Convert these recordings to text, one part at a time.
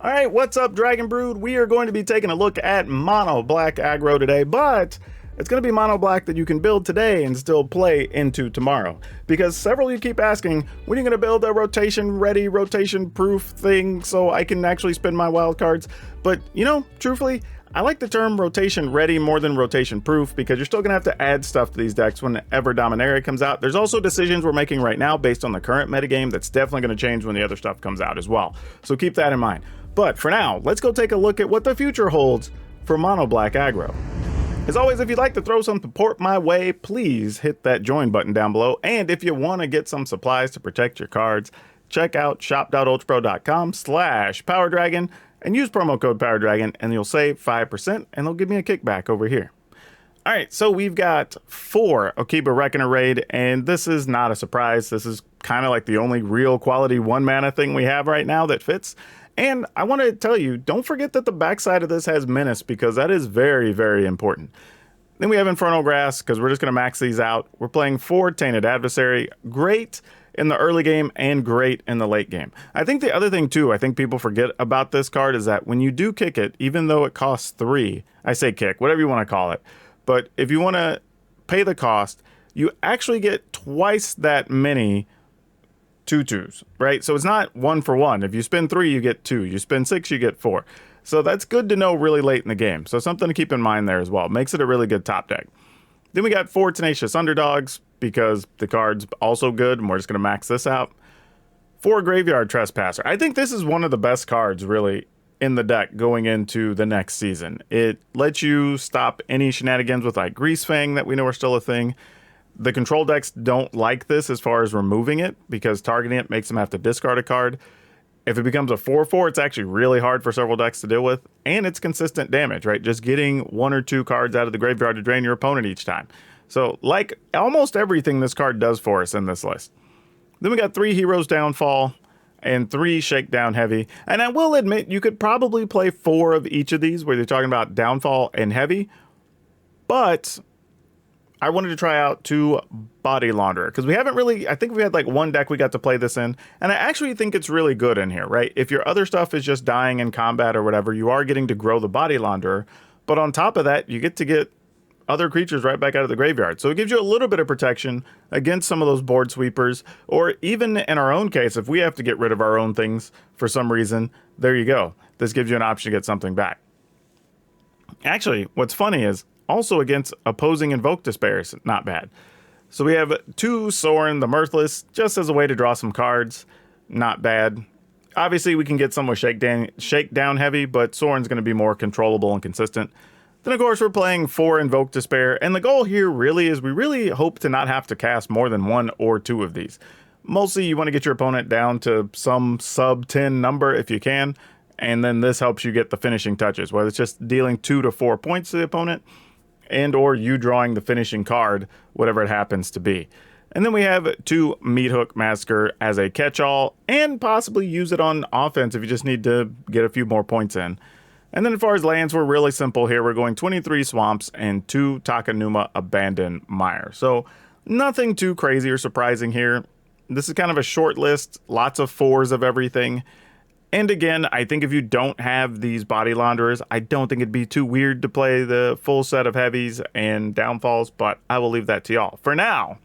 All right, what's up, Dragon Brood? We are going to be taking a look at Mono Black Aggro today, but it's going to be Mono Black that you can build today and still play into tomorrow. Because several of you keep asking, when are you going to build a rotation-ready, rotation-proof thing so I can actually spin my wild cards? But, you know, truthfully, I like the term rotation-ready more than rotation-proof because you're still going to have to add stuff to these decks whenever Dominaria comes out. There's also decisions we're making right now based on the current metagame that's definitely going to change when the other stuff comes out as well. So keep that in mind. But for now, let's go take a look at what the future holds for Mono Black Aggro. As always, if you'd like to throw some support my way, please hit that join button down below. And if you want to get some supplies to protect your cards, check out shop.ultrapro.com/PowrDragn and use promo code PowrDragn and you'll save 5% and they'll give me a kickback over here. All right, so we've got 4 Okiba Reckoner Raid, and this is not a surprise. This is kind of like the only real quality 1-mana thing we have right now that fits. And I want to tell you, don't forget that the backside of this has Menace, because that is very, very important. Then we have Infernal Grass, because we're just going to max these out. We're playing 4 Tainted Adversary. Great in the early game and great in the late game. I think the other thing, too, I think people forget about this card is that when you do kick it, even though it costs 3, I say kick, whatever you want to call it, but if you want to pay the cost, you actually get twice that many 2/2s, right? So it's not 1 for 1. If you spend 3, you get 2. You spend 6, you get 4. So that's good to know really late in the game. So something to keep in mind there as well. Makes it a really good top deck. Then we got 4 Tenacious Underdogs because the card's also good and we're just going to max this out. 4 Graveyard Trespasser. I think this is one of the best cards really in the deck going into the next season. It lets you stop any shenanigans with like Greasefang that we know are still a thing. The control decks don't like this as far as removing it because targeting it makes them have to discard a card. If it becomes a 4/4, it's actually really hard for several decks to deal with, and it's consistent damage, right? Just getting 1 or 2 cards out of the graveyard to drain your opponent each time. So, like almost everything this card does for us in this list. Then we got 3 Heroes Downfall and 3 Shakedown Heavy. And I will admit, you could probably play 4 of each of these where you're talking about Downfall and Heavy, but I wanted to try out 2 Body Launderer because we haven't really, I think we had like 1 deck we got to play this in, and I actually think it's really good in here, right? If your other stuff is just dying in combat or whatever, you are getting to grow the Body Launderer, but on top of that, you get to get other creatures right back out of the graveyard. So it gives you a little bit of protection against some of those board sweepers, or even in our own case, if we have to get rid of our own things for some reason, there you go. This gives you an option to get something back. Actually, what's funny is, also against opposing Invoke Despair is not bad. So we have 2 Sorin the Mirthless, just as a way to draw some cards. Not bad. Obviously, we can get some with Shakedown Heavy, but Sorin's going to be more controllable and consistent. Then, of course, we're playing 4 Invoke Despair, and the goal here really is we really hope to not have to cast more than 1 or 2 of these. Mostly, you want to get your opponent down to some sub-10 number if you can, and then this helps you get the finishing touches, whether it's just dealing 2 to 4 points to the opponent, and or you drawing the finishing card, whatever it happens to be. And then we have 2 Meat Hook Massacre as a catch-all, and possibly use it on offense if you just need to get a few more points in. And then as far as lands, we're really simple here. We're going 23 Swamps and 2 Takanuma Abandoned Mire. So nothing too crazy or surprising here. This is kind of a short list, lots of 4s of everything. And again, I think if you don't have these Body Launderers, I don't think it'd be too weird to play the full set of heavies and downfalls, but I will leave that to y'all. For now,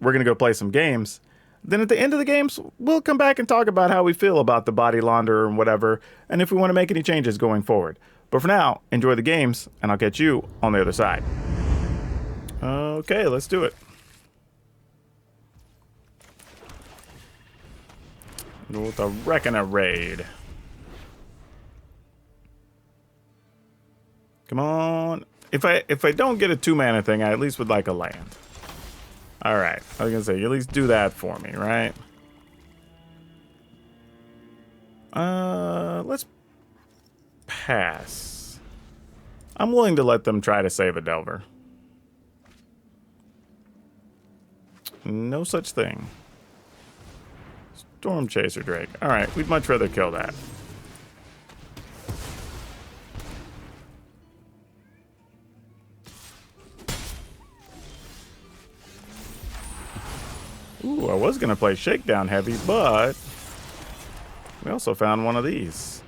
we're going to go play some games. Then at the end of the games, we'll come back and talk about how we feel about the Body Launderer and whatever, and if we want to make any changes going forward. But for now, enjoy the games, and I'll catch you on the other side. Okay, let's do it. With a Reckoner Raid. Come on. If I don't get a 2-mana thing, I at least would like a land. Alright. I was gonna say, you at least do that for me, right? Let's pass. I'm willing to let them try to save a Delver. No such thing. Storm Chaser Drake. Alright, we'd much rather kill that. Ooh, I was going to play Shakedown Heavy, but we also found one of these.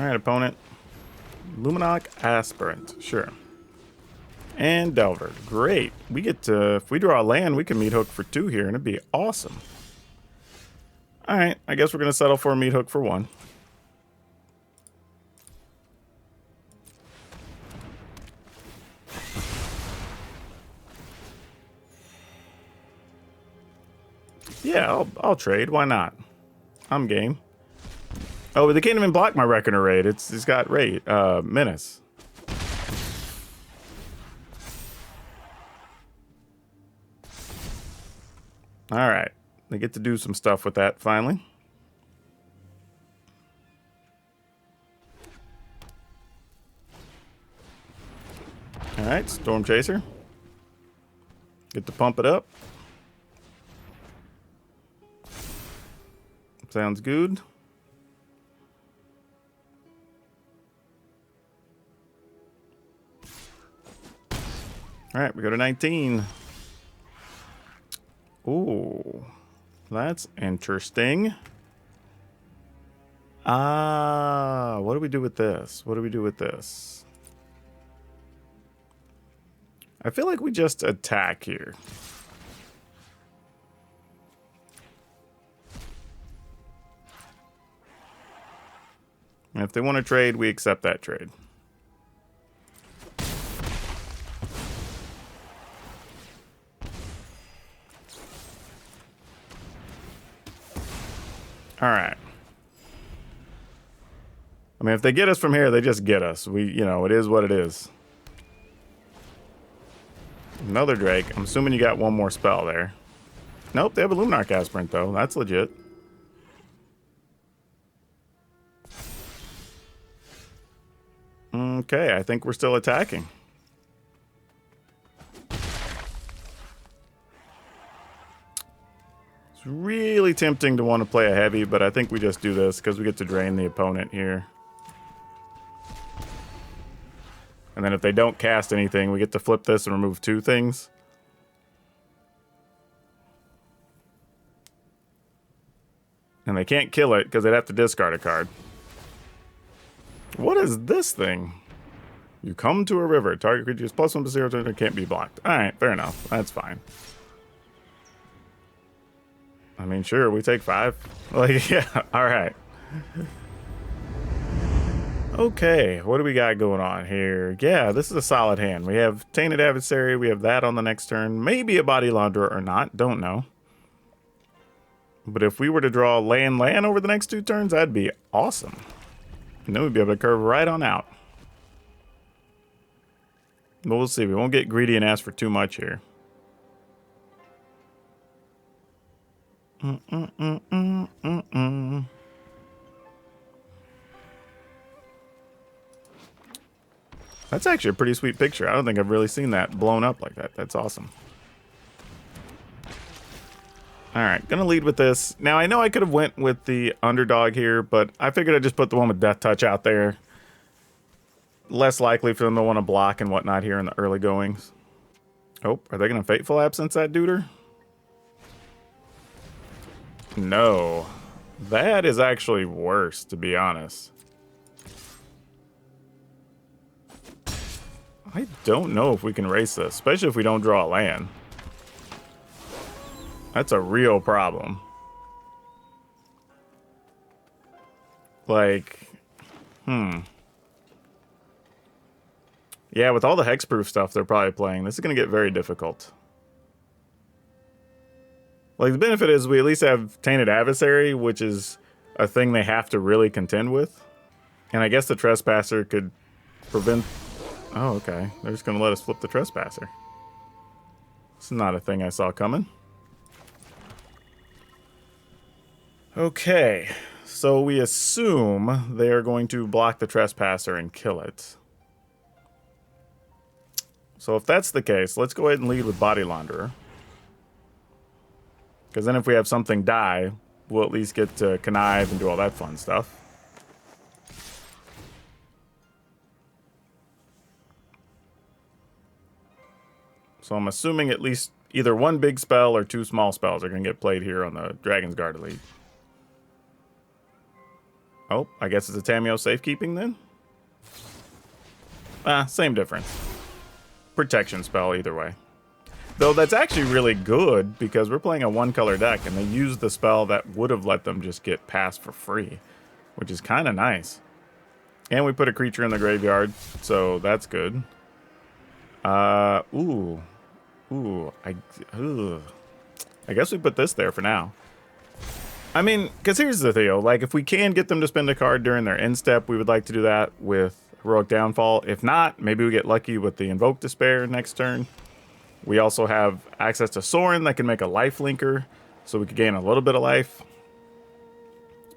Alright, opponent. Luminok Aspirant. Sure. And Delver. Great. We get to... If we draw a land, we can meat hook for 2 here, and it'd be awesome. Alright, I guess we're going to settle for a meat hook for 1. Yeah, I'll trade. Why not? I'm game. Oh, but they can't even block my Reckoner Raid. It's got raid, Menace. Alright. They get to do some stuff with that finally. Alright, Storm Chaser. Get to pump it up. Sounds good. Alright, we go to 19. Ooh, that's interesting. What do we do with this? What do we do with this? I feel like we just attack here. And if they want to trade, we accept that trade. All right. I mean, if they get us from here, they just get us. You know, it is what it is. Another Drake. I'm assuming you got one more spell there. Nope, they have a Luminarch Aspirant, though. That's legit. Okay, I think we're still attacking. It's really tempting to want to play a heavy, but I think we just do this because we get to drain the opponent here. And then if they don't cast anything, we get to flip this and remove 2 things. And they can't kill it because they'd have to discard a card. What is this thing? You come to a river. Target creature is +1 to 0 turn and can't be blocked. Alright, fair enough. That's fine. I mean, sure, we take 5. Like, yeah, alright. Okay, what do we got going on here? Yeah, this is a solid hand. We have Tainted Adversary. We have that on the next turn. Maybe a Body Launderer or not. Don't know. But if we were to draw land over the next 2 turns, that'd be awesome. And then we'd be able to curve right on out. But we'll see. We won't get greedy and ask for too much here. That's actually a pretty sweet picture. I don't think I've really seen that blown up like that. That's awesome. Alright, gonna lead with this. Now, I know I could have went with the underdog here, but I figured I'd just put the one with Death Touch out there. Less likely for them to want to block and whatnot here in the early goings. Oh, are they gonna Fateful Absence that duder? No. That is actually worse, to be honest. I don't know if we can race this, especially if we don't draw a land. That's a real problem. Like, yeah, with all the hexproof stuff they're probably playing, this is going to get very difficult. Like, the benefit is we at least have Tainted Adversary, which is a thing they have to really contend with. And I guess the Trespasser could prevent... Oh, okay. They're just going to let us flip the Trespasser. It's not a thing I saw coming. Okay. So we assume they are going to block the Trespasser and kill it. So if that's the case, let's go ahead and lead with Body Launderer. Because then if we have something die, we'll at least get to connive and do all that fun stuff. So I'm assuming at least either one big spell or 2 small spells are going to get played here on the Dragon's Guard Elite. Oh, I guess it's a Tameo safekeeping then? Same difference. Protection spell either way. Though that's actually really good because we're playing a one-color deck and they used the spell that would have let them just get passed for free, which is kind of nice. And we put a creature in the graveyard, so that's good. Ooh. I guess we put this there for now. I mean, because here's the deal. Like, if we can get them to spend a card during their end step, we would like to do that with Heroic Downfall. If not, maybe we get lucky with the Invoke Despair next turn. We also have access to Sorin that can make a life linker, so we could gain a little bit of life.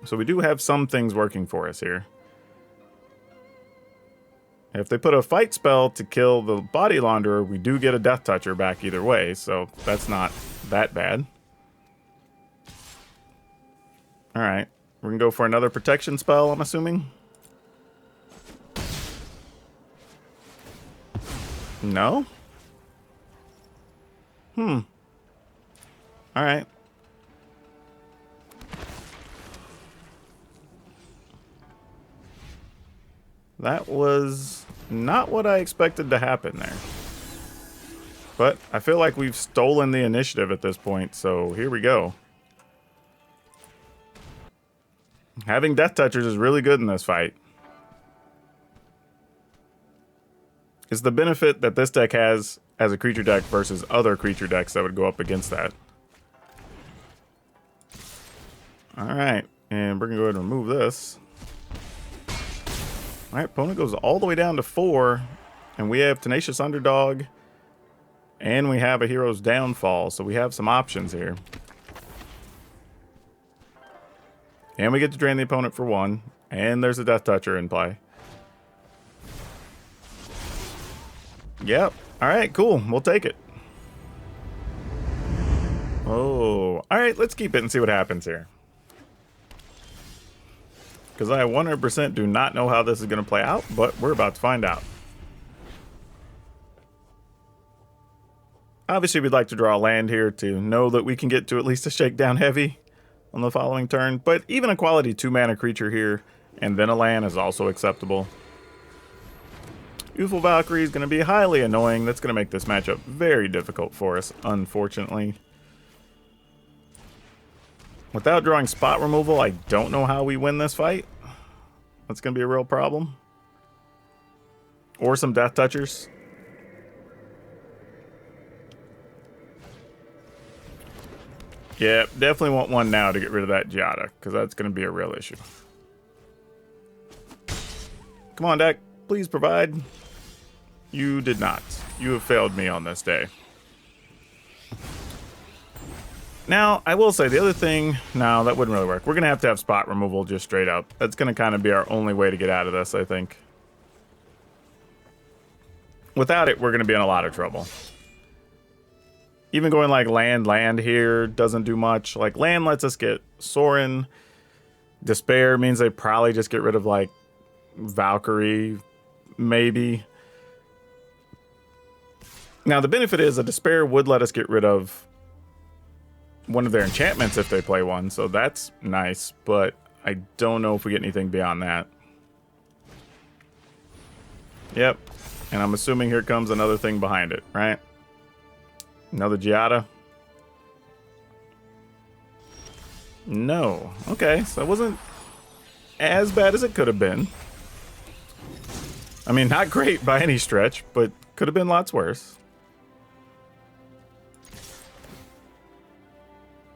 So we do have some things working for us here. If they put a fight spell to kill the Body Launderer, we do get a Death Toucher back either way, so that's not that bad. Alright, we're going to go for another protection spell, I'm assuming. No? Alright. That was not what I expected to happen there. But I feel like we've stolen the initiative at this point, so here we go. Having Death Touchers is really good in this fight. It's the benefit that this deck has as a creature deck versus other creature decks that would go up against that. Alright, and we're going to go ahead and remove this. Alright, opponent goes all the way down to 4, and we have Tenacious Underdog, and we have a Hero's Downfall, so we have some options here. And we get to drain the opponent for 1, and there's a Death Toucher in play. Yep. Alright, cool. We'll take it. Oh. Alright, let's keep it and see what happens here. Because I 100% do not know how this is going to play out, but we're about to find out. Obviously, we'd like to draw a land here to know that we can get to at least a Shakedown Heavy on the following turn, but even a quality 2-mana creature here and then a land is also acceptable. Youthful Valkyrie is going to be highly annoying. That's going to make this matchup very difficult for us, unfortunately. Without drawing spot removal, I don't know how we win this fight. That's going to be a real problem. Or some Death Touchers. Yeah, definitely want one now to get rid of that Giada, because that's going to be a real issue. Come on, deck. Please provide. You did not. You have failed me on this day. Now, I will say the other thing... No, that wouldn't really work. We're going to have spot removal just straight up. That's going to kind of be our only way to get out of this, I think. Without it, we're going to be in a lot of trouble. Even going like land here doesn't do much. Like land lets us get Sorin. Despair means they probably just get rid of like Valkyrie, maybe. Now the benefit is a Despair would let us get rid of one of their enchantments if they play one, so that's nice, but I don't know if we get anything beyond that. Yep, and I'm assuming here comes another thing behind it, right? Another Giada? No. Okay, so it wasn't as bad as it could have been. I mean, not great by any stretch, but could have been lots worse.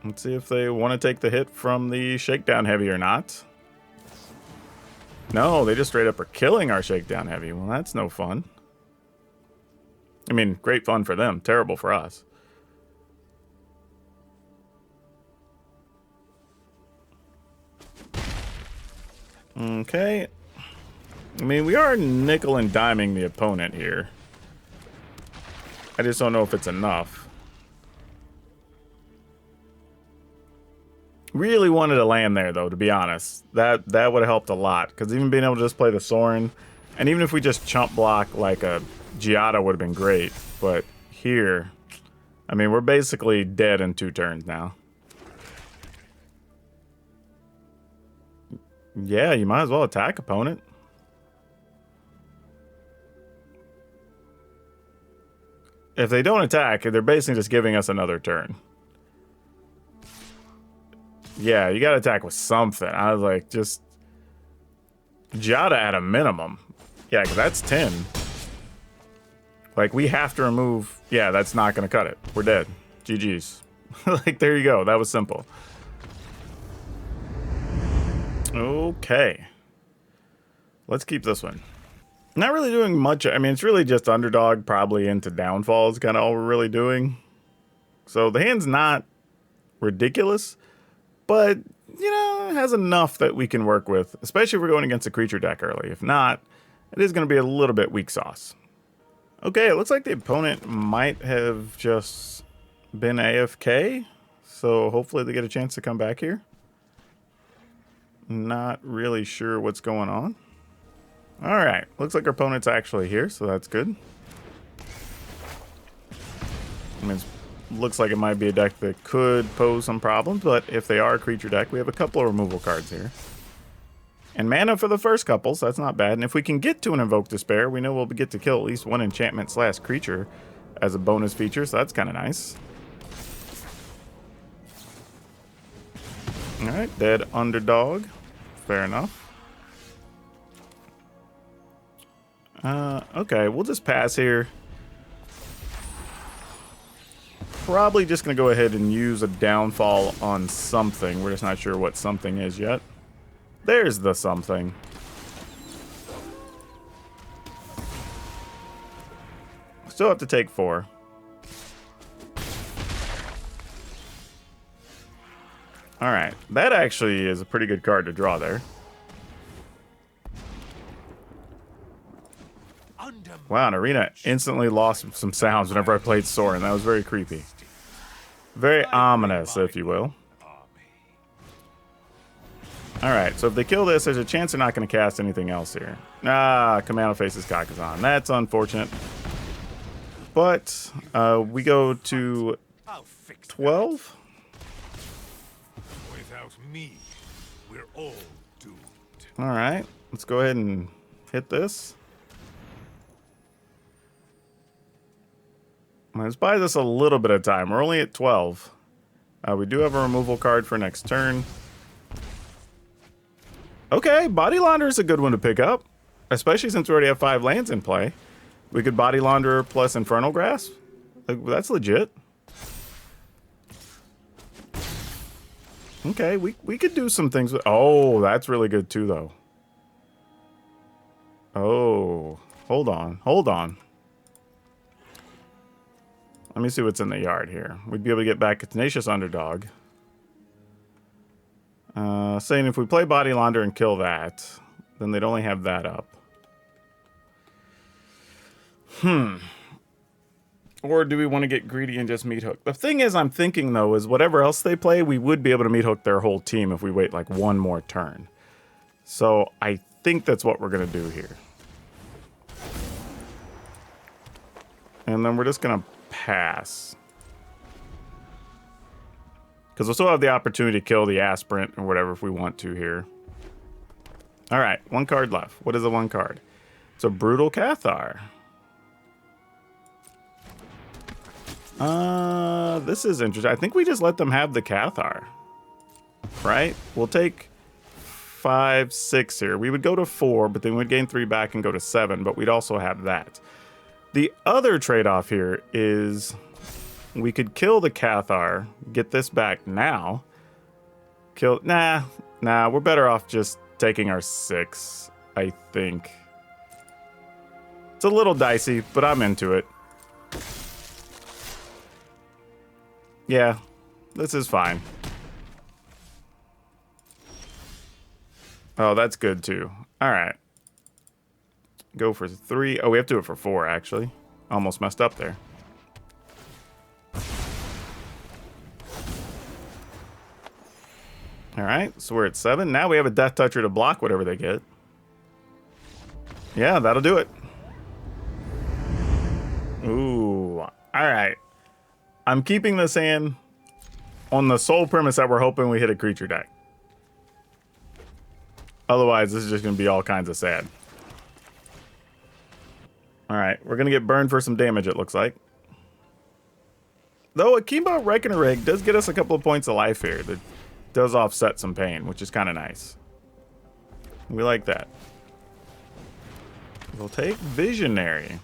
Let's see if they want to take the hit from the Shakedown Heavy or not. No, they just straight up are killing our Shakedown Heavy. Well, that's no fun. I mean, great fun for them, terrible for us. Okay. I mean, we are nickel and diming the opponent here. I just don't know if it's enough. Really wanted to land there, though, to be honest. That would have helped a lot. Because even being able to just play the Sorin, and even if we just chump block like a Giada would have been great. But here, I mean, we're basically dead in 2 turns now. Yeah, you might as well attack, opponent. If they don't attack, they're basically just giving us another turn. Yeah, you gotta attack with something. I was like, just Jada at a minimum. Yeah, because that's 10. Like, we have to remove... Yeah, that's not gonna cut it. We're dead. GG's. Like, there you go. That was simple. Okay. Let's keep this one. Not really doing much. I mean, it's really just underdog, probably into downfalls, kind of all we're really doing. So the hand's not ridiculous, but, you know, it has enough that we can work with, especially if we're going against a creature deck early. If not, it is going to be a little bit weak sauce. Okay, it looks like the opponent might have just been AFK, so hopefully they get a chance to come back here. Not really sure what's going on. All right, looks like our opponent's actually here, so that's good. I mean, looks like it might be a deck that could pose some problems, but if they are a creature deck, we have a couple of removal cards here. And mana for the first couple, so that's not bad. And if we can get to an Invoke Despair, we know we'll get to kill at least one enchantment / creature as a bonus feature, so that's kind of nice. All right, dead underdog. Fair enough. Okay, we'll just pass here. Probably just going to go ahead and use a downfall on something. We're just not sure what something is yet. There's the something. Still have to take 4. Alright, that actually is a pretty good card to draw there. Wow, and Arena instantly lost some sounds whenever I played Sorin. That was very creepy. Very ominous, if you will. Alright, so if they kill this, there's a chance they're not going to cast anything else here. Ah, Commando faces Kakazan. That's unfortunate. But we go to 12. Without me, we're all doomed. Alright, let's go ahead and hit this. Let's buy this a little bit of time. We're only at 12. We do have a removal card for next turn. Okay, Body Launderer is a good one to pick up, especially since we already have 5 lands in play. We could Body Launderer plus Infernal Grasp. Like, that's legit. Okay, we could do some things with... Oh, that's really good too, though. Oh, hold on, hold on. Let me see what's in the yard here. We'd be able to get back a Tenacious Underdog. Saying if we play Body Launderer and kill that, then they'd only have that up. Or do we want to get greedy and just meat hook? The thing is, I'm thinking, though, is whatever else they play, we would be able to meat hook their whole team if we wait, like, one more turn. So I think that's what we're going to do here. And then we're just going to pass. Because we'll still have the opportunity to kill the Aspirant or whatever if we want to here. Alright, 1 card left. What is the 1 card? It's a Brutal Cathar. This is interesting. I think we just let them have the Cathar. Right? We'll take 5, 6 here. We would go to 4, but then we'd gain 3 back and go to 7, but we'd also have that. The other trade-off here is we could kill the Cathar, get this back now. Nah, we're better off just taking our 6, I think. It's a little dicey, but I'm into it. Yeah, this is fine. Oh, that's good too. All right. Go for 3. Oh, we have to do it for 4, actually. Almost messed up there. All right, so we're at 7. Now we have a Death Toucher to block whatever they get. Yeah, that'll do it. Ooh, all right. I'm keeping this hand on the sole premise that we're hoping we hit a creature deck. Otherwise, this is just going to be all kinds of sad. Alright, we're going to get burned for some damage, it looks like. Though Akimbo Reckoner Rig does get us a couple of points of life here. That does offset some pain, which is kind of nice. We like that. We'll take Visionary.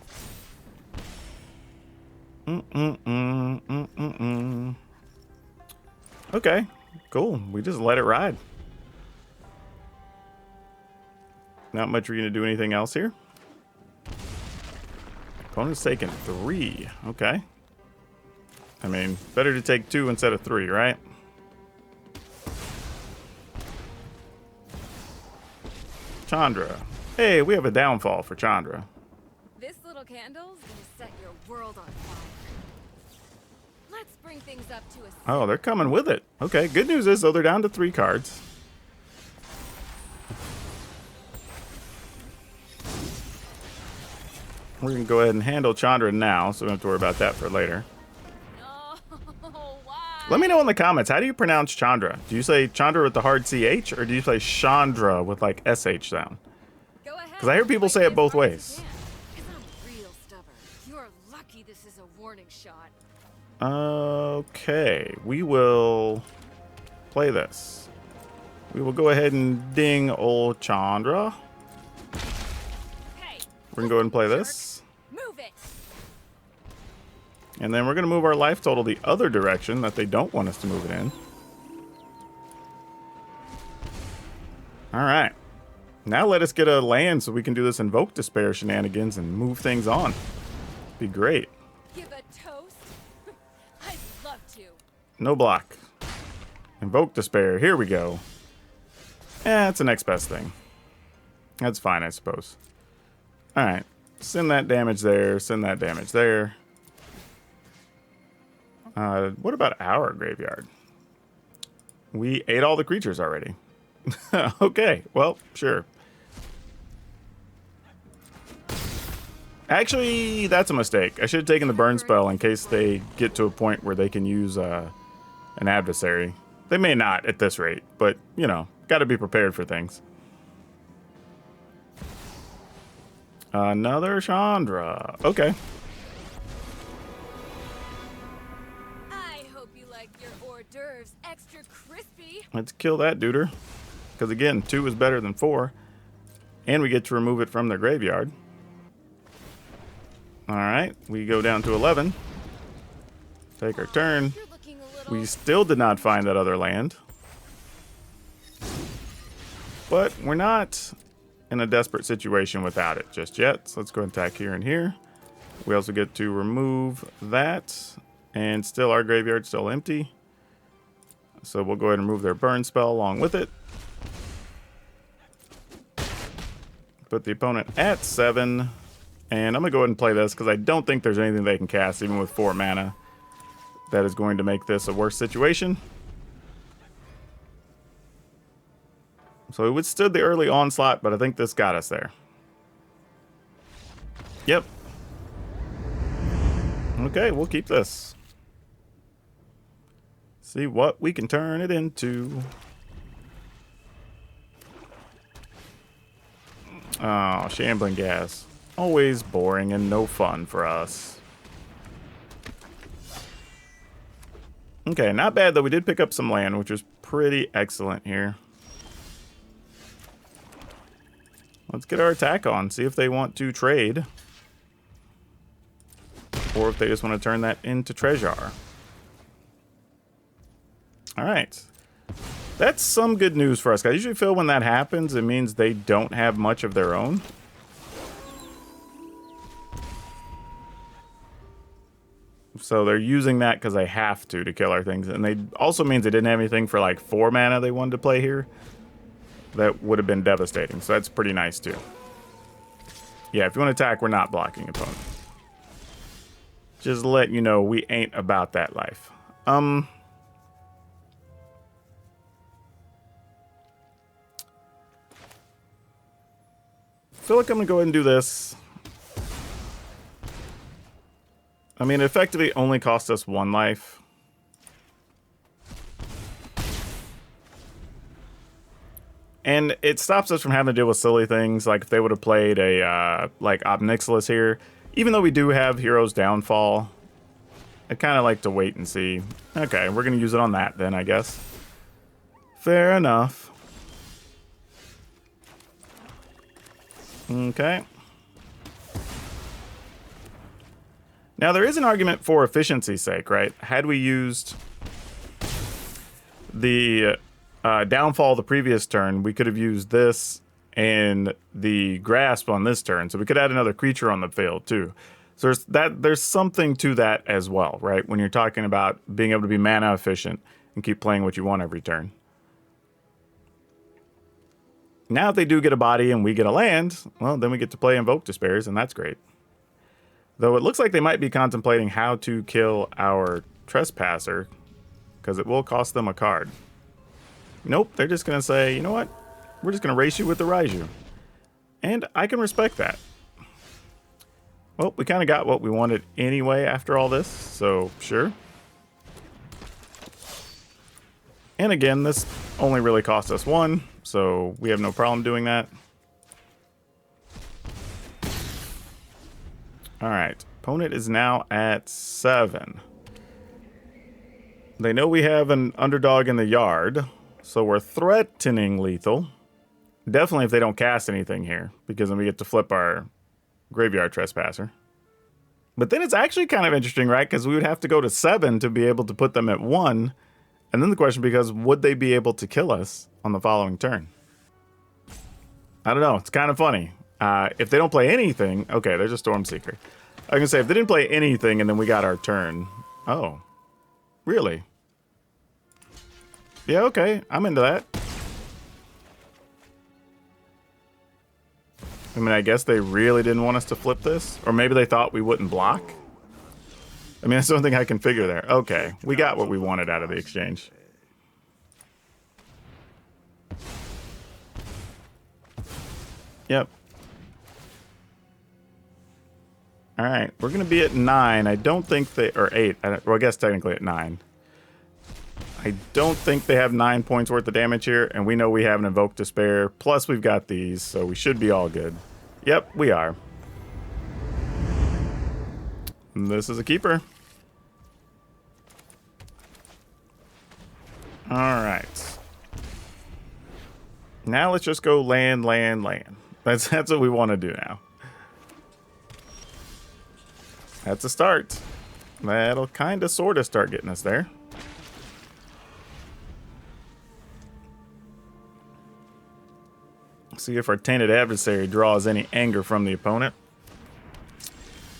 Okay, cool. We just let it ride. Not much we're going to do anything else here. Opponent's taking 3. Okay. I mean, better to take 2 instead of 3, right? Chandra. Hey, we have a downfall for Chandra. This little candle's gonna set your world on fire. Let's bring things up to a... Oh, they're coming with it. Okay, good news is, though, they're down to 3 cards. We're going to go ahead and handle Chandra now, so we don't have to worry about that for later. No, why? Let me know in the comments, how do you pronounce Chandra? Do you say Chandra with the hard CH, or do you say Chandra with, like, SH sound? Go ahead. Because I hear people say it both ways. Because I'm real stubborn. You're lucky this is a warning shot. Okay, we will play this. We will go ahead and ding old Chandra. Hey, We're going to go ahead and play this. move it. And then we're going to move our life total the other direction that they don't want us to move it in. Alright. Now let us get a land so we can do this Invoke Despair shenanigans and move things on. Be great. Give a toast? I'd love to. No block. Invoke Despair. Here we go. It's the next best thing. That's fine, I suppose. Alright. Send that damage there. Send that damage there. What about our graveyard? We ate all the creatures already. Okay, well, sure. Actually, that's a mistake. I should have taken the burn spell in case they get to a point where they can use an adversary. They may not at this rate, but, you know, got to be prepared for things. Another Chandra. Okay. I hope you like your hors d'oeuvres extra crispy. Let's kill that duder. Because again, 2 is better than 4. And we get to remove it from their graveyard. Alright, we go down to 11. Take our turn. You're looking a little... We still did not find that other land. But we're not in a desperate situation without it just yet. So let's go and attack here and here. We also get to remove that. And still our graveyard's still empty. So we'll go ahead and remove their burn spell along with it. Put the opponent at 7. And I'm going to go ahead and play this because I don't think there's anything they can cast, even with 4 mana, that is going to make this a worse situation. So we withstood the early onslaught, but I think this got us there. Yep. Okay, we'll keep this. See what we can turn it into. Oh, Shambling Gas. Always boring and no fun for us. Okay, not bad though. We did pick up some land, which was pretty excellent here. Let's get our attack on. See if they want to trade. Or if they just want to turn that into treasure. Alright. That's some good news for us. I usually feel when that happens, it means they don't have much of their own. So they're using that because they have to kill our things. And they also means they didn't have anything for like 4 mana they wanted to play here. That would have been devastating. So that's pretty nice too. Yeah, if you want to attack, we're not blocking opponent. Just let you know we ain't about that life. I feel like I'm going to go ahead and do this. I mean, it effectively only cost us 1 life. And it stops us from having to deal with silly things like if they would have played a like Obnixilis here. Even though we do have Hero's Downfall, I kind of like to wait and see. Okay, we're going to use it on that then, I guess. Fair enough. Okay. Now, there is an argument for efficiency's sake, right? Had we used the downfall the previous turn, we could have used this and the grasp on this turn. So we could add another creature on the field, too. So there's something to that as well, right? When you're talking about being able to be mana efficient and keep playing what you want every turn. Now, if they do get a body and we get a land, well, then we get to play Invoke Despairs, and that's great. Though it looks like they might be contemplating how to kill our Trespasser, because it will cost them a card. Nope, they're just going to say, you know what? We're just going to race you with the Raiju. And I can respect that. Well, we kind of got what we wanted anyway after all this, so sure. And again, this only really cost us 1, so we have no problem doing that. Alright, opponent is now at 7. They know we have an underdog in the yard, so we're threatening lethal. Definitely if they don't cast anything here, because then we get to flip our Graveyard Trespasser. But then it's actually kind of interesting, right? Because we would have to go to 7 to be able to put them at 1. And then the question becomes, would they be able to kill us on the following turn? I don't know. It's kind of funny. If they don't play anything... Okay, there's a Stormseeker. I was going to say, if they didn't play anything and then we got our turn... Oh. Really? Yeah, okay. I'm into that. I mean, I guess they really didn't want us to flip this. Or maybe they thought we wouldn't block. I mean, that's the only thing I can figure there. Okay, we got what we wanted out of the exchange. Yep. All right, we're going to be at 9. I don't think they... Or 8. Well, I guess technically at 9. I don't think they have 9 points worth of damage here, and we know we have an Invoke Despair. Plus, we've got these, so we should be all good. Yep, we are. This is a keeper. All right. Now let's just go land, land, land. That's what we want to do now. That's a start. That'll kind of sort of start getting us there. See if our Tainted Adversary draws any anger from the opponent.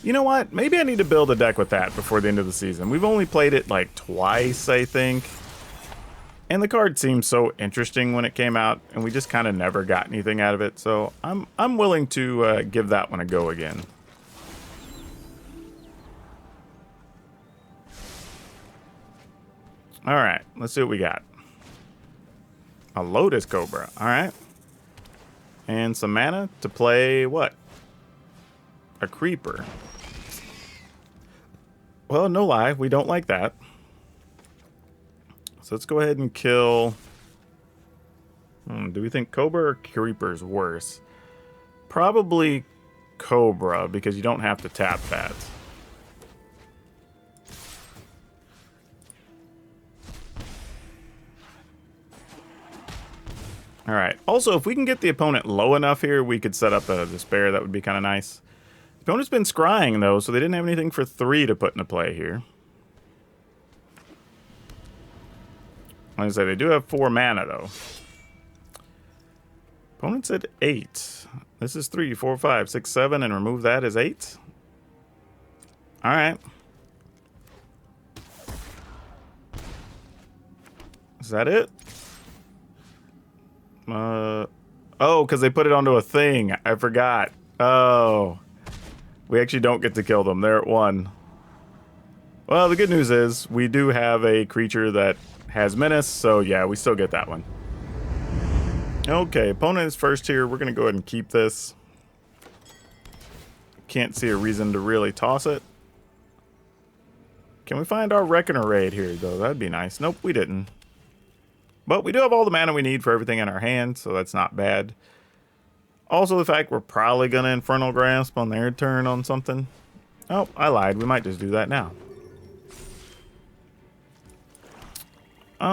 You know what? Maybe I need to build a deck with that before the end of the season. We've only played it like twice, I think. And the card seemed so interesting when it came out, and we just kind of never got anything out of it. So I'm willing to give that one a go again. All right, let's see what we got. A Lotus Cobra. All right. And some mana to play what? A Creeper. Well, no lie, we don't like that. So let's go ahead and kill... do we think Cobra or Creeper's worse? Probably Cobra, because you don't have to tap that. All right. Also, if we can get the opponent low enough here, we could set up a Despair. That would be kind of nice. The opponent's been scrying, though, so they didn't have anything for 3 to put into play here. Like I say, they do have 4 mana, though. Opponent's at 8. This is 3, 4, 5, 6, 7, and remove that as 8. All right. Is that it? Oh, because they put it onto a thing. I forgot. Oh. We actually don't get to kill them. They're at 1. Well, the good news is we do have a creature that has menace, so yeah, we still get that one. Okay, opponent is first here. We're going to go ahead and keep this. Can't see a reason to really toss it. Can we find our Reckoner Raid here, though? That'd be nice. Nope, we didn't. But we do have all the mana we need for everything in our hand, so that's not bad. Also, the fact we're probably going to Infernal Grasp on their turn on something. Oh, I lied. We might just do that now. You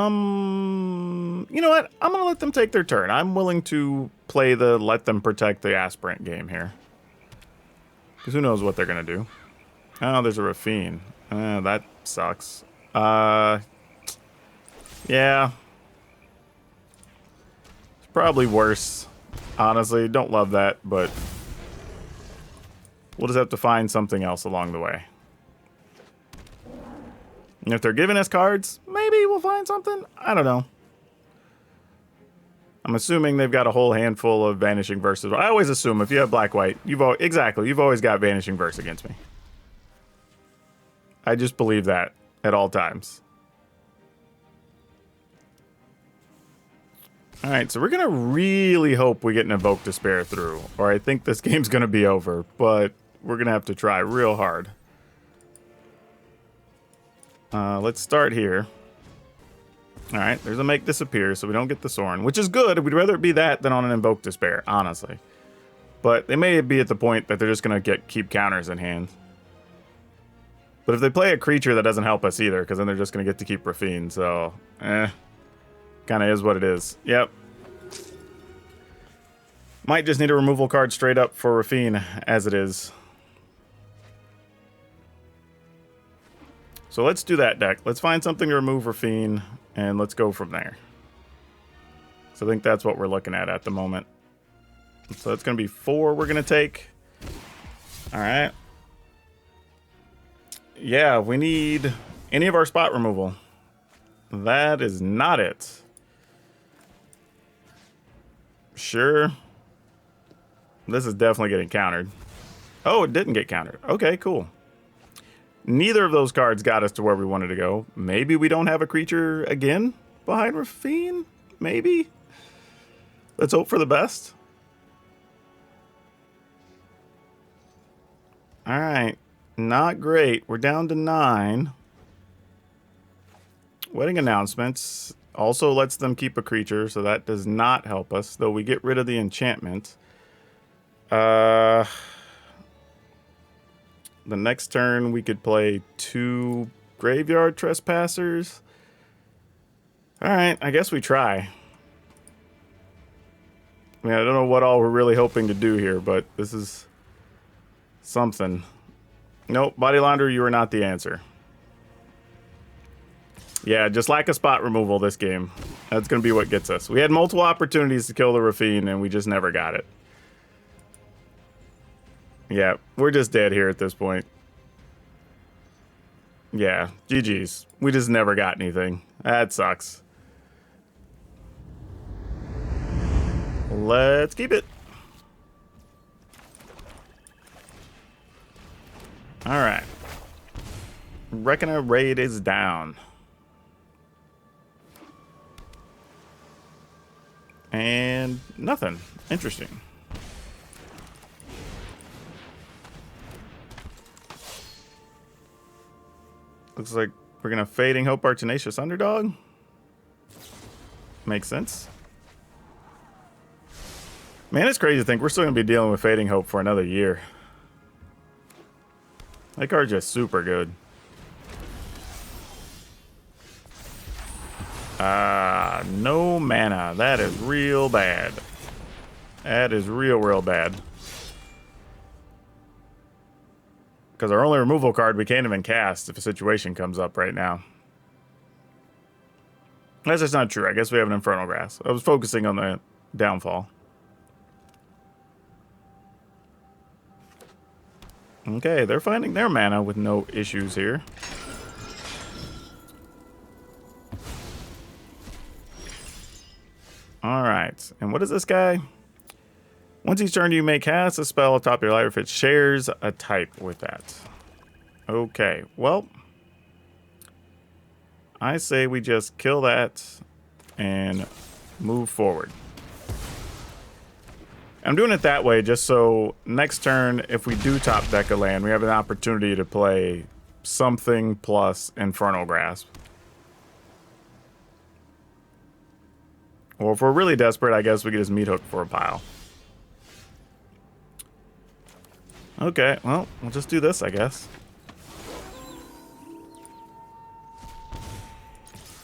know what? I'm going to let them take their turn. I'm willing to play the let them protect the aspirant game here. Because who knows what they're going to do. Oh, there's a Rafine. That sucks. Yeah. It's probably worse. Honestly, don't love that, but we'll just have to find something else along the way. And if they're giving us cards, maybe we'll find something. I don't know. I'm assuming they've got a whole handful of Vanishing Verses. I always assume if you have black-white, you've always got Vanishing Verse against me. I just believe that at all times. All right, so we're going to really hope we get an Invoke Despair through, or I think this game's going to be over, but we're going to have to try real hard. Let's start here. All right, there's a Make Disappear, so we don't get the Sorin, which is good. We'd rather it be that than on an Invoke Despair, honestly. But they may be at the point that they're just going to keep counters in hand. But if they play a creature, that doesn't help us either, because then they're just going to get to keep Rafine, so kind of is what it is. Yep. Might just need a removal card straight up for Rafine, as it is. So let's do that deck. Let's find something to remove Rafine, and let's go from there. So I think that's what we're looking at the moment. So that's going to be 4 we're going to take. All right. Yeah, we need any of our spot removal. That is not it. Sure. This is definitely getting countered. Oh, it didn't get countered. Okay, cool. Neither of those cards got us to where we wanted to go. Maybe we don't have a creature again behind Rafine? Maybe? Let's hope for the best. All right. Not great. We're down to 9. Wedding Announcements also lets them keep a creature, so that does not help us, though we get rid of the enchantment. The next turn, we could play 2 Graveyard Trespassers. Alright, I guess we try. I mean, I don't know what all we're really hoping to do here, but this is something. Nope, Body Launderer, you are not the answer. Yeah, just lack of spot removal this game. That's going to be what gets us. We had multiple opportunities to kill the Rafine, and we just never got it. Yeah, we're just dead here at this point. Yeah, GG's. We just never got anything. That sucks. Let's keep it. Alright. Reckoner raid is down. And nothing. Interesting. Looks like we're going to Fading Hope our Tenacious Underdog. Makes sense. Man, it's crazy to think we're still going to be dealing with Fading Hope for another year. That card's just super good. No mana. That is real bad. That is real bad. Because our only removal card we can't even cast if a situation comes up right now. That's just not true. I guess we have an Infernal Grasp. I was focusing on the downfall. Okay, they're finding their mana with no issues here. Alright, and what is this guy? Once each turn you may cast a spell atop your library if it shares a type with that. Okay, well, I say we just kill that and move forward. I'm doing it that way just so next turn, if we do top deck a land, we have an opportunity to play something plus Infernal Grasp. Or if we're really desperate, I guess we could just meat hook for a pile. Okay, well, we'll just do this, I guess.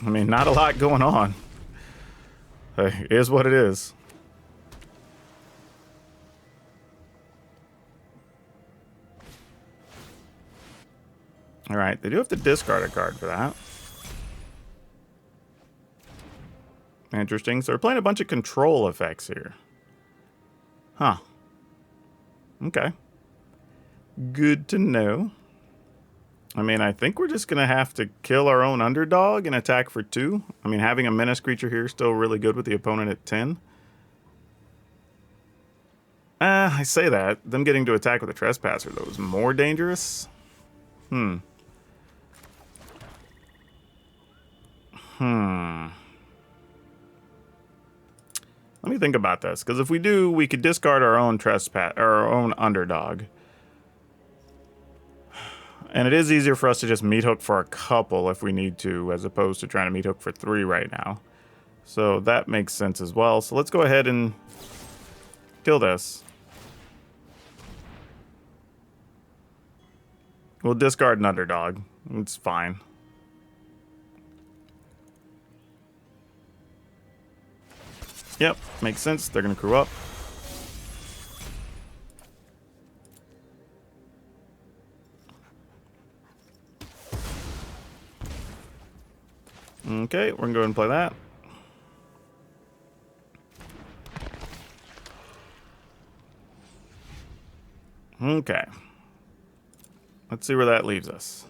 I mean, not a lot going on. It is what it is. Alright, they do have to discard a card for that. Interesting. So we're playing a bunch of control effects here. Huh. Okay. Good to know. I mean, I think we're just going to have to kill our own underdog and attack for 2. I mean, having a menace creature here is still really good with the opponent at 10. I say that. Them getting to attack with a Trespasser, though, is more dangerous. Let me think about this, because if we do, we could discard our own our own underdog. And it is easier for us to just meat hook for a couple if we need to, as opposed to trying to meat hook for 3 right now. So that makes sense as well. So let's go ahead and kill this. We'll discard an underdog. It's fine. Yep, makes sense. They're going to crew up. Okay, we're going to go ahead and play that. Okay. Let's see where that leaves us.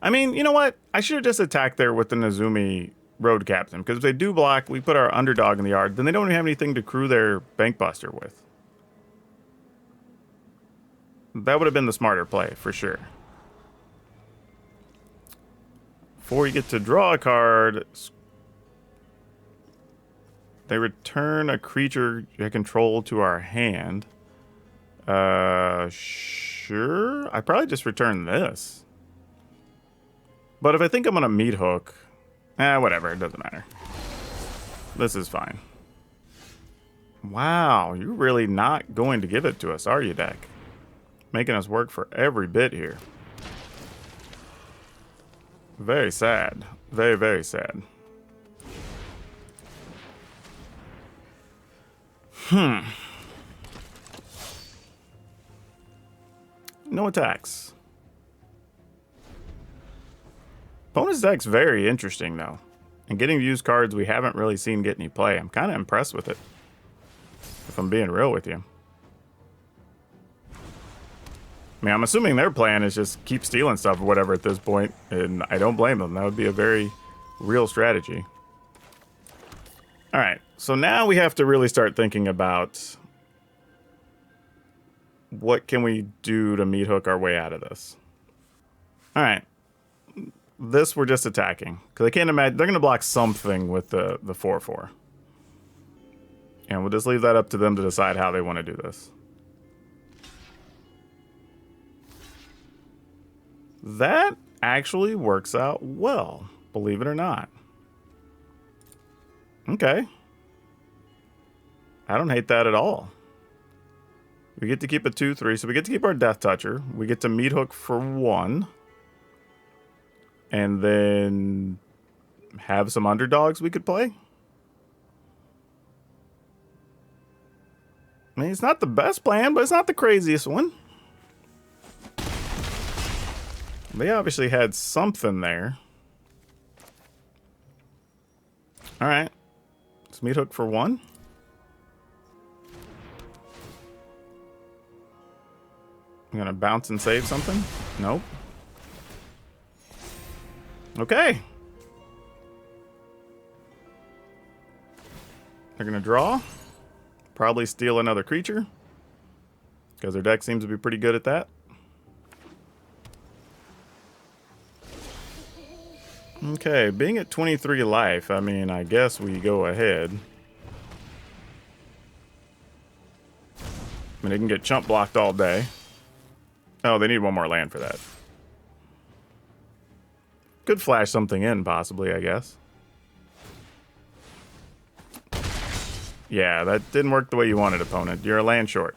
I mean, you know what? I should have just attacked there with the Nezumi Road Captain, because if they do block, we put our underdog in the yard, then they don't have anything to crew their Bankbuster with. That would have been the smarter play, for sure. Before you get to draw a card, they return a creature you control to our hand. Sure. I probably just return this. But if I think I'm going to meat hook, whatever, it doesn't matter. This is fine. Wow, you're really not going to give it to us, are you, deck? Making us work for every bit here. Very sad. Very, very sad. No attacks. Opponent's deck's very interesting, though. And getting to use cards we haven't really seen get any play. I'm kind of impressed with it, if I'm being real with you. I mean, I'm assuming their plan is just keep stealing stuff or whatever at this point, and I don't blame them. That would be a very real strategy. All right, so now we have to really start thinking about what can we do to meat hook our way out of this. All right, this we're just attacking, because I can't imagine they're going to block something with the 4/4, and we'll just leave that up to them to decide how they want to do this. That actually works out well, believe it or not. Okay. I don't hate that at all. We get to keep a 2/3, so we get to keep our Death Toucher. We get to meat hook for 1. And then have some underdogs we could play. I mean, it's not the best plan, but it's not the craziest one. They obviously had something there. All right. Let's meat hook for 1. I'm going to bounce and save something. Nope. Okay. They're going to draw. Probably steal another creature, because their deck seems to be pretty good at that. Okay, being at 23 life, I mean, I guess we go ahead. I mean, they can get chump blocked all day. Oh, they need 1 more land for that. Could flash something in, possibly, I guess. Yeah, that didn't work the way you wanted, opponent. You're a land short.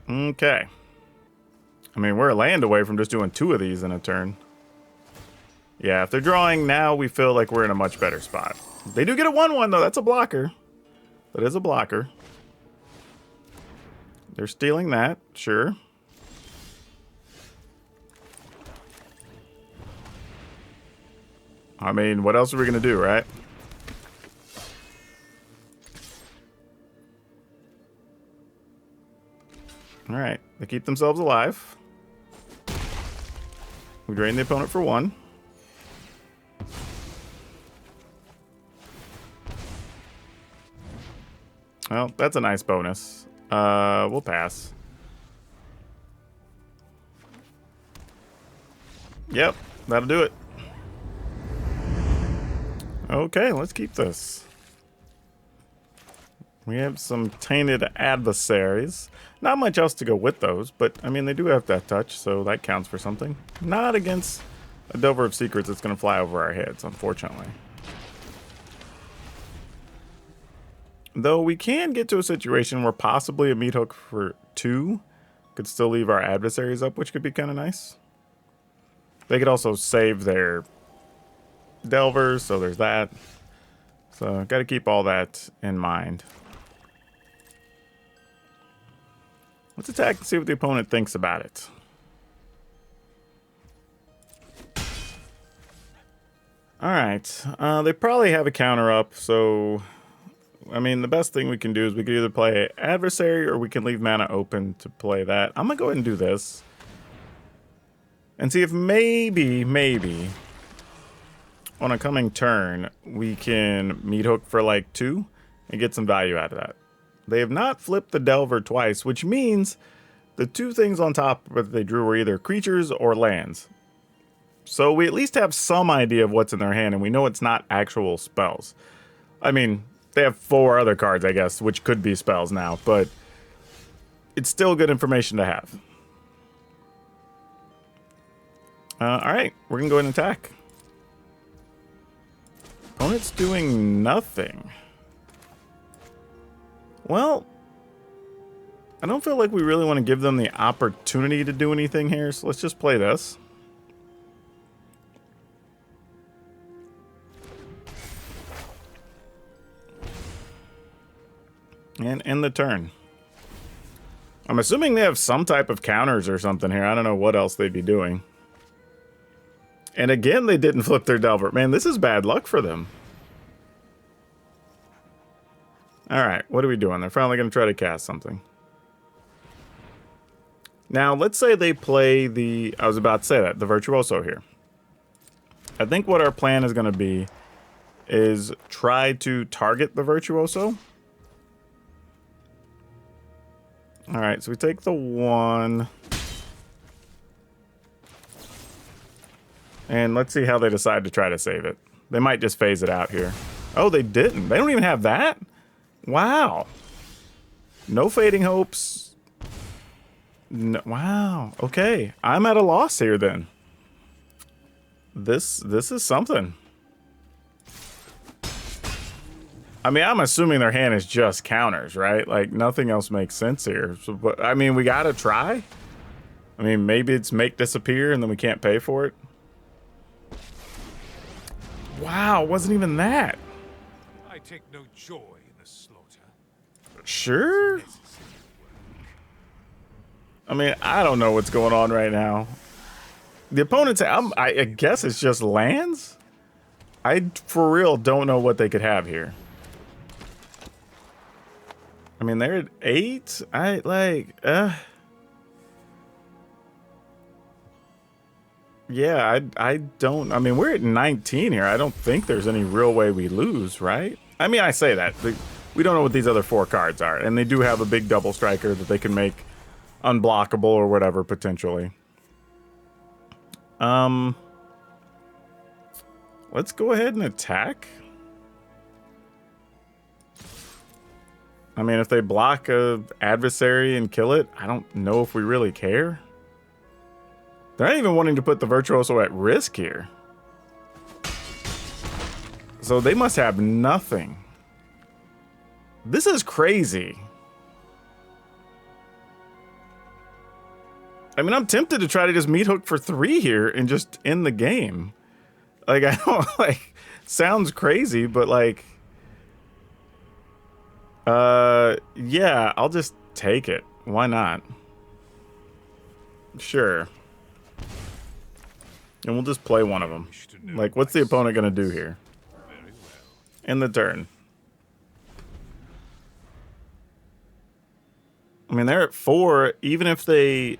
Okay. I mean, we're a land away from just doing 2 of these in a turn. Yeah, if they're drawing now, we feel like we're in a much better spot. They do get a 1/1, though. That's a blocker. That is a blocker. They're stealing that, sure. I mean, what else are we going to do, right? All right, they keep themselves alive. We drain the opponent for 1. Well, that's a nice bonus. We'll pass. Yep, that'll do it. Okay, let's keep this. We have some tainted adversaries. Not much else to go with those, but I mean, they do have that touch, so that counts for something. Not against a Delver of Secrets that's going to fly over our heads, unfortunately. Though we can get to a situation where possibly a meat hook for 2 could still leave our adversaries up, which could be kind of nice. They could also save their Delvers, so there's that. So got to keep all that in mind. Let's attack and see what the opponent thinks about it. Alright, they probably have a counter up, so I mean, the best thing we can do is we can either play adversary or we can leave mana open to play that. I'm going to go ahead and do this. And see if maybe, on a coming turn, we can meat hook for like 2 and get some value out of that. They have not flipped the Delver twice, which means the 2 things on top that they drew were either creatures or lands. So we at least have some idea of what's in their hand, and we know it's not actual spells. I mean, they have 4 other cards, I guess, which could be spells now, but it's still good information to have. Alright, we're going to go ahead and attack. Opponent's doing nothing. Well, I don't feel like we really want to give them the opportunity to do anything here, so let's just play this. And end the turn. I'm assuming they have some type of counters or something here. I don't know what else they'd be doing. And again, they didn't flip their Delver. Man, this is bad luck for them. Alright, what are we doing? They're finally going to try to cast something. Now, let's say they play the... I was about to say that, the Virtuoso here. I think what our plan is going to be is try to target the Virtuoso. Alright, so we take the 1. And let's see how they decide to try to save it. They might just phase it out here. Oh, they didn't. They don't even have that? Wow. No fading hopes. No, wow. Okay. I'm at a loss here then. This is something. I mean, I'm assuming their hand is just counters, right? Like, nothing else makes sense here. So, but, I mean, we gotta try. I mean, maybe it's make disappear and then we can't pay for it. Wow, it wasn't even that. I take no joy in the slaughter. Sure. I mean, I don't know what's going on right now. The opponent's... I guess it's just lands? I, for real, don't know what they could have here. I mean, they're at 8. Yeah, I don't... I mean, we're at 19 here. I don't think there's any real way we lose, right? I mean, I say that. We don't know what these other 4 cards are. And they do have a big double striker that they can make unblockable or whatever, potentially. Let's go ahead and attack. I mean, if they block a adversary and kill it, I don't know if we really care. They're not even wanting to put the Virtuoso at risk here. So they must have nothing. This is crazy. I mean, I'm tempted to try to just meat hook for 3 here and just end the game. Like, I don't, like, sounds crazy, but like, yeah, I'll just take it. Why not? Sure. And we'll just play one of them. Like, what's the opponent gonna do here? End the turn. I mean, they're at 4. Even if they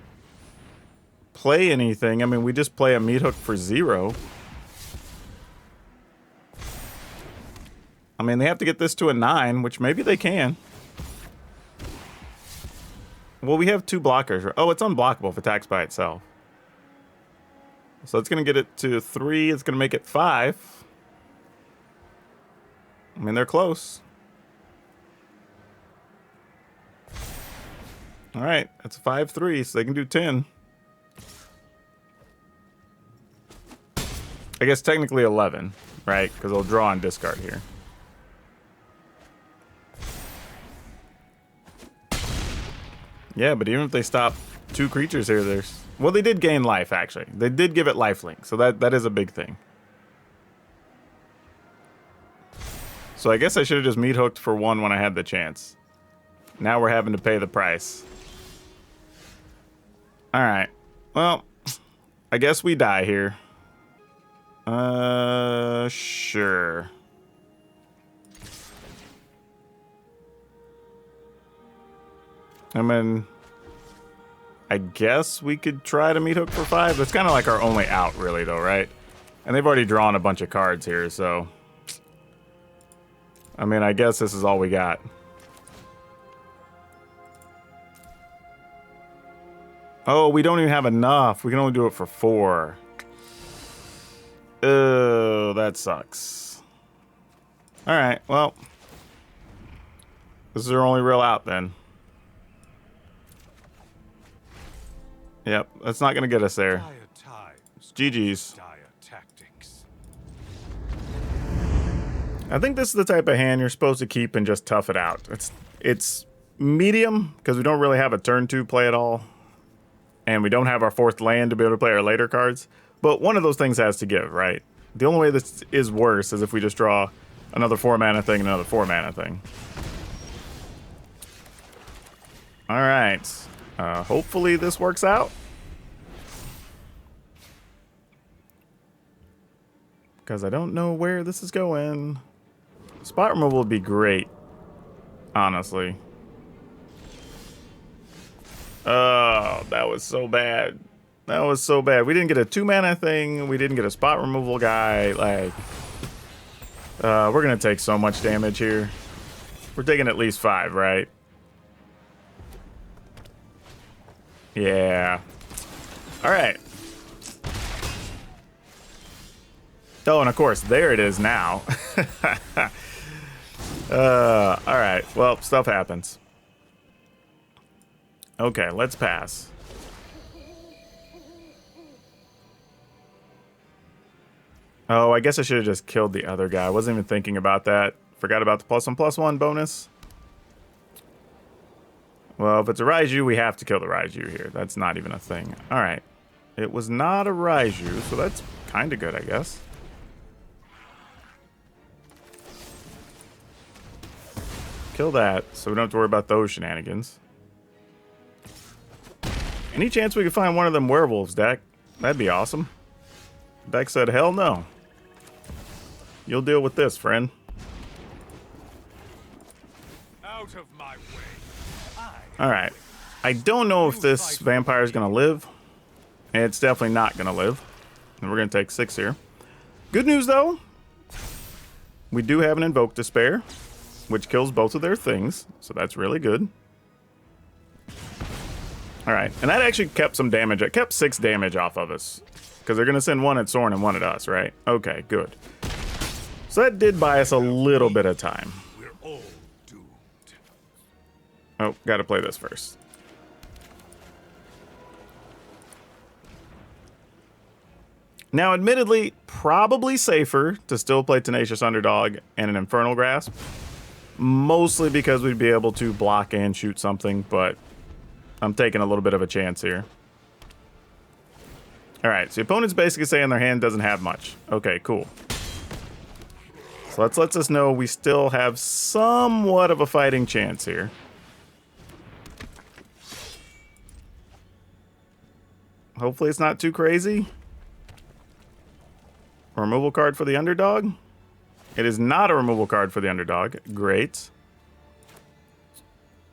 play anything, I mean, we just play a meat hook for 0. I mean, they have to get this to a 9, which maybe they can. Well, we have 2 blockers. Oh, it's unblockable if it attacks by itself. So it's going to get it to 3. It's going to make it 5. I mean, they're close. All right, that's a 5-3, so they can do 10. I guess technically 11, right? Because they'll draw and discard here. Yeah, but even if they stop 2 creatures here, there's... Well, they did gain life, actually. They did give it lifelink, so that is a big thing. So I guess I should have just meat hooked for 1 when I had the chance. Now we're having to pay the price. Alright. Well, I guess we die here. Sure. I mean, I guess we could try to meat hook for 5. That's kind of like our only out, really, though, right? And they've already drawn a bunch of cards here, so... I mean, I guess this is all we got. Oh, we don't even have enough. We can only do it for 4. Oh, that sucks. Alright, well. This is our only real out, then. Yep, that's not gonna get us there. GG's. I think this is the type of hand you're supposed to keep and just tough it out. It's medium, because we don't really have a turn 2 play at all. And we don't have our 4th land to be able to play our later cards. But one of those things has to give, right? The only way this is worse is if we just draw another 4-mana thing and another 4-mana thing. Alright. Hopefully this works out. Because I don't know where this is going. Spot removal would be great. Honestly. Oh, that was so bad. That was so bad. We didn't get a 2-mana thing. We didn't get a spot removal guy. Like, we're going to take so much damage here. We're taking at least 5, right? Yeah. All right. Oh, and of course, there it is now. All right. Well, stuff happens. Okay, let's pass. Oh, I guess I should have just killed the other guy. I wasn't even thinking about that. Forgot about the +1/+1 bonus. Well, if it's a Raiju, we have to kill the Raiju here. That's not even a thing. All right. It was not a Raiju, so that's kind of good, I guess. Kill that, so we don't have to worry about those shenanigans. Any chance we could find one of them werewolves, Dak? That'd be awesome. Dak said, hell no. You'll deal with this, friend. Out of my way. Alright. I don't know if this vampire is going to live. It's definitely not going to live. And we're going to take 6 here. Good news, though. We do have an Invoke Despair, which kills both of their things. So that's really good. Alright. And that actually kept some damage. It kept 6 damage off of us. Because they're going to send 1 at Soren and 1 at us, right? Okay, good. So that did buy us a little bit of time. We're all doomed. Oh, gotta play this first. Now, admittedly, probably safer to still play Tenacious Underdog and an Infernal Grasp. Mostly because we'd be able to block and shoot something, but I'm taking a little bit of a chance here. Alright, so the opponent's basically saying their hand doesn't have much. Okay, cool. So that lets us know we still have somewhat of a fighting chance here. Hopefully it's not too crazy. A removal card for the underdog. It is not a removal card for the underdog. Great.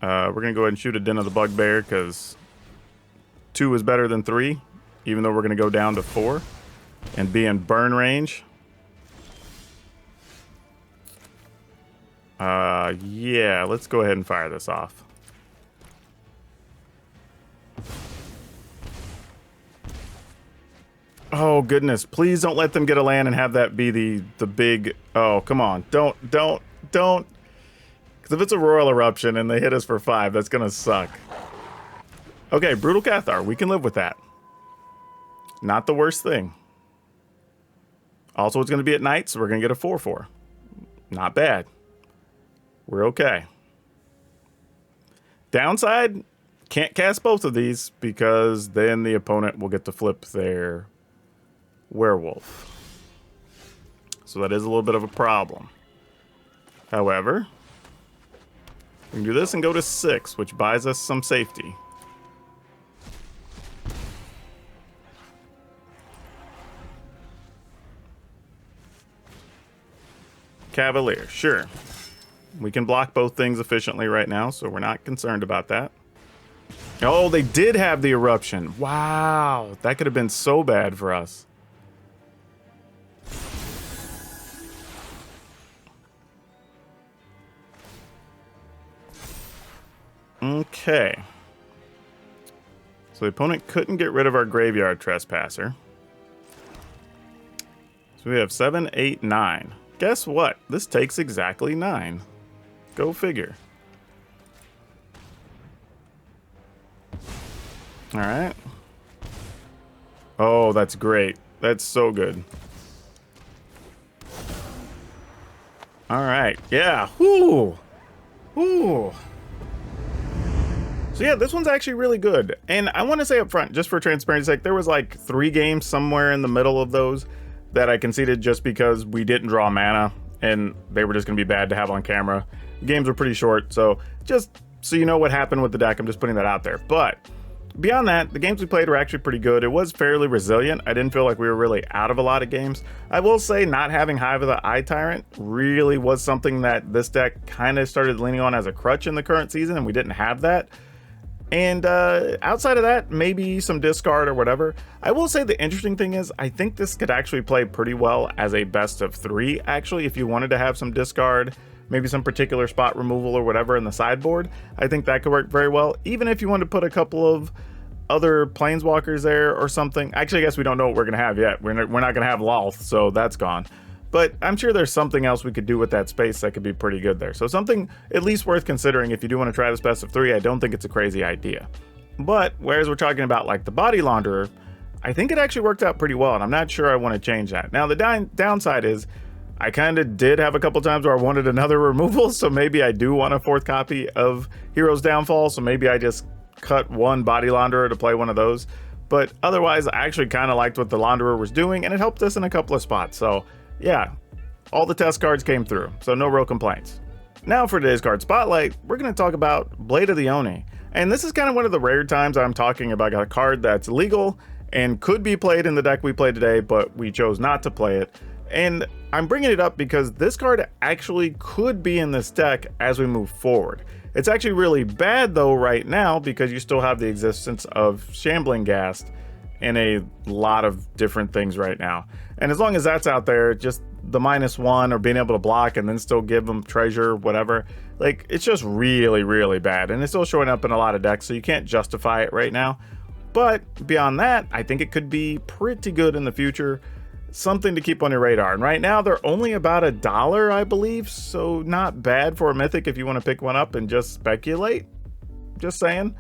We're going to go ahead and shoot a Den of the Bugbear because 2 is better than 3, even though we're going to go down to 4 and be in burn range. Yeah, let's go ahead and fire this off. Oh, goodness. Please don't let them get a land and have that be the big... Oh, come on. Don't. Because if it's a Royal Eruption and they hit us for 5, that's going to suck. Okay, Brutal Cathar. We can live with that. Not the worst thing. Also, it's going to be at night, so we're going to get a 4/4. Not bad. We're okay. Downside, can't cast both of these because then the opponent will get to flip their werewolf. So that is a little bit of a problem. However, we can do this and go to 6, which buys us some safety. Cavalier, sure. We can block both things efficiently right now, so we're not concerned about that. Oh, they did have the eruption. Wow, that could have been so bad for us. Okay. So the opponent couldn't get rid of our Graveyard Trespasser. So we have 7, 8, 9. Guess what? This takes exactly 9. Go figure. All right. Oh, that's great. That's so good. All right. Yeah. Whoo. Whoo. So yeah, this one's actually really good. And I want to say up front, just for transparency's sake, there was like 3 games somewhere in the middle of those that I conceded just because we didn't draw mana and they were just going to be bad to have on camera. Games were pretty short, so just so you know what happened with the deck, I'm just putting that out there. But beyond that, the games we played were actually pretty good. It was fairly resilient. I didn't feel like we were really out of a lot of games. I will say not having Hive of the Eye Tyrant really was something that this deck kind of started leaning on as a crutch in the current season, and we didn't have that. And outside of that, maybe some discard or whatever. I will say the interesting thing is I think this could actually play pretty well as a best of 3, actually, if you wanted to have some discard, maybe some particular spot removal or whatever in the sideboard. I think that could work very well, even if you want to put a couple of other Planeswalkers there or something. Actually, I guess we don't know what we're going to have yet. We're not going to have Lolth, so that's gone. But I'm sure there's something else we could do with that space that could be pretty good there. So something at least worth considering if you do want to try this best of 3. I don't think it's a crazy idea. But whereas we're talking about like the Body Launderer, I think it actually worked out pretty well, and I'm not sure I want to change that. Now, the downside is I kind of did have a couple times where I wanted another removal, so maybe I do want a 4th copy of Hero's Downfall, so maybe I just cut one Body Launderer to play one of those. But otherwise, I actually kind of liked what the Launderer was doing, and it helped us in a couple of spots. So yeah, all the test cards came through, so no real complaints. Now for today's card spotlight, we're going to talk about Blade of the Oni. And this is kind of one of the rare times I'm talking about a card that's legal and could be played in the deck we played today, but we chose not to play it. And I'm bringing it up because this card actually could be in this deck as we move forward. It's actually really bad though right now because you still have the existence of Shambling Ghast in a lot of different things right now. And as long as that's out there, just the -1 or being able to block and then still give them treasure, whatever, like it's just really, really bad. And it's still showing up in a lot of decks, so you can't justify it right now. But beyond that, I think it could be pretty good in the future. Something to keep on your radar. And right now they're only about $1, I believe, so not bad for a mythic if you want to pick one up and just speculate. Just saying.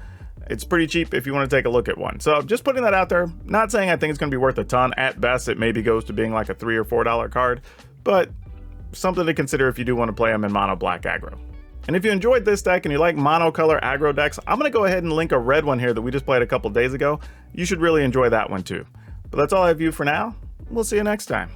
It's pretty cheap if you want to take a look at one. So just putting that out there, not saying I think it's going to be worth a ton. At best, it maybe goes to being like a $3 or $4 card, but something to consider if you do want to play them in Mono Black Aggro. And if you enjoyed this deck and you like monocolor aggro decks, I'm going to go ahead and link a red one here that we just played a couple days ago. You should really enjoy that one too. But that's all I have for you for now. We'll see you next time.